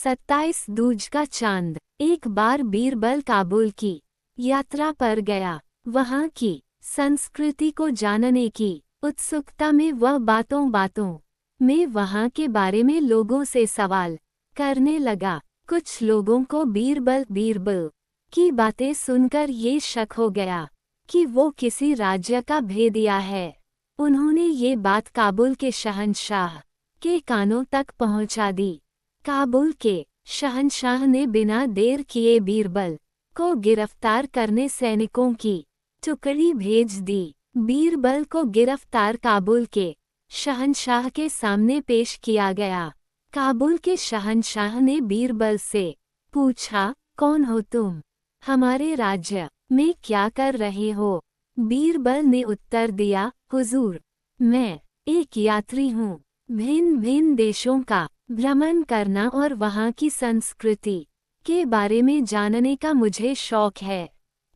27 दूज का चांद। एक बार बीरबल काबुल की यात्रा पर गया। वहाँ की संस्कृति को जानने की उत्सुकता में वह बातों बातों में वहाँ के बारे में लोगों से सवाल करने लगा। कुछ लोगों को बीरबल की बातें सुनकर ये शक हो गया कि वो किसी राज्य का भेदिया है। उन्होंने ये बात काबुल के शहंशाह के कानों तक पहुंचा दी। काबुल के शहंशाह ने बिना देर किए बीरबल को गिरफ्तार करने सैनिकों की टुकड़ी भेज दी। बीरबल को गिरफ्तार काबुल के शहंशाह के सामने पेश किया गया। काबुल के शहंशाह ने बीरबल से पूछा, कौन हो तुम? हमारे राज्य में क्या कर रहे हो? बीरबल ने उत्तर दिया, हुजूर, मैं एक यात्री हूँ। भिन्न भिन्न देशों का भ्रमण करना और वहाँ की संस्कृति के बारे में जानने का मुझे शौक है।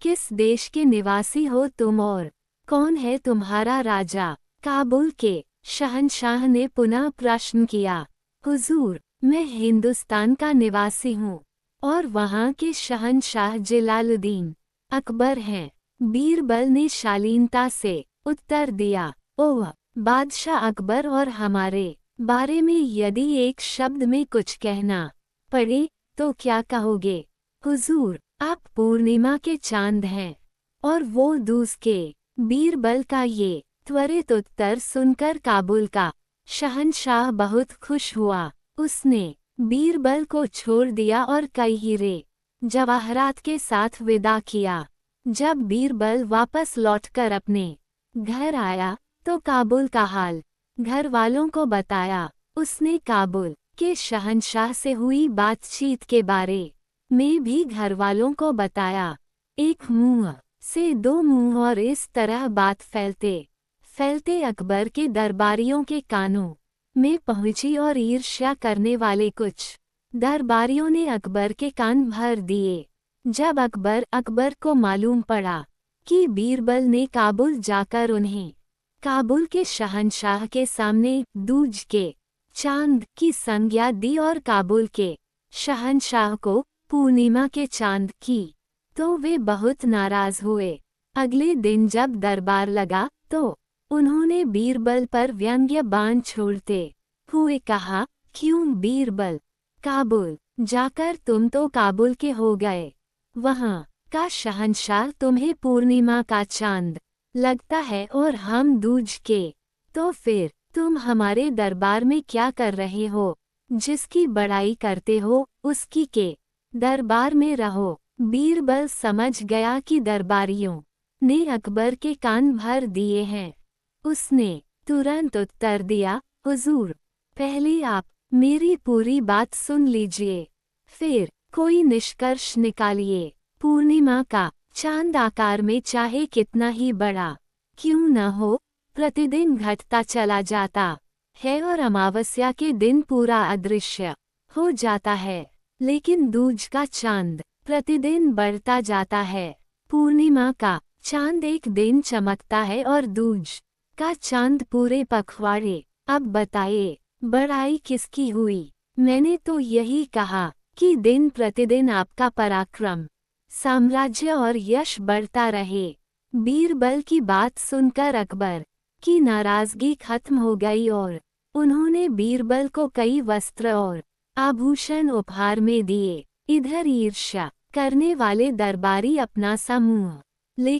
किस देश के निवासी हो तुम और कौन है तुम्हारा राजा? काबुल के शहंशाह ने पुनः प्रश्न किया, हुजूर, मैं हिंदुस्तान का निवासी हूँ और वहाँ के शहंशाह जलालुद्दीन अकबर हैं। बीरबल ने शालीनता से उत्तर दिया, ओह, बादशाह अकबर और हमारे बारे में यदि एक शब्द में कुछ कहना पड़े तो क्या कहोगे? हुजूर, आप पूर्णिमा के चांद हैं और वो दूज के। बीरबल का ये त्वरित उत्तर सुनकर काबुल का शहंशाह बहुत खुश हुआ। उसने बीरबल को छोड़ दिया और कई हीरे जवाहरात के साथ विदा किया। जब बीरबल वापस लौटकर अपने घर आया तो काबुल का हाल घर वालों को बताया। उसने काबुल के शहंशाह से हुई बातचीत के बारे में भी घर वालों को बताया। एक मुंह से दो मुंह और इस तरह बात फैलते फैलते अकबर के दरबारियों के कानों में पहुंची और ईर्ष्या करने वाले कुछ दरबारियों ने अकबर के कान भर दिए। जब अकबर को मालूम पड़ा कि बीरबल ने काबुल जाकर उन्हें काबुल के शहंशाह के सामने दूज के चांद की संज्ञा दी और काबुल के शहंशाह को पूर्णिमा के चांद की, तो वे बहुत नाराज हुए। अगले दिन जब दरबार लगा तो उन्होंने बीरबल पर व्यंग्य बाण छोड़ते हुए कहा, क्यों बीरबल, काबुल जाकर तुम तो काबुल के हो गए। वहाँ का शहंशाह तुम्हें पूर्णिमा का चांद लगता है और हम दूज के, तो फिर तुम हमारे दरबार में क्या कर रहे हो? जिसकी बड़ाई करते हो उसकी के दरबार में रहो। बीरबल समझ गया कि दरबारियों ने अकबर के कान भर दिए हैं। उसने तुरंत उत्तर दिया, हुजूर, पहले आप मेरी पूरी बात सुन लीजिए, फिर कोई निष्कर्ष निकालिए। पूर्णिमा का चांद आकार में चाहे कितना ही बड़ा क्यों न हो, प्रतिदिन घटता चला जाता है और अमावस्या के दिन पूरा अदृश्य हो जाता है। लेकिन दूज का चांद प्रतिदिन बढ़ता जाता है। पूर्णिमा का चांद एक दिन चमकता है और दूज का चांद पूरे पखवाड़े। अब बताइए, बड़ाई किसकी हुई? मैंने तो यही कहा कि दिन प्रतिदिन आपका पराक्रम, साम्राज्य और यश बढ़ता रहे। बीरबल की बात सुनकर अकबर की नाराजगी खत्म हो गई और उन्होंने बीरबल को कई वस्त्र और आभूषण उपहार में दिए। इधर ईर्ष्या करने वाले दरबारी अपना समूह ले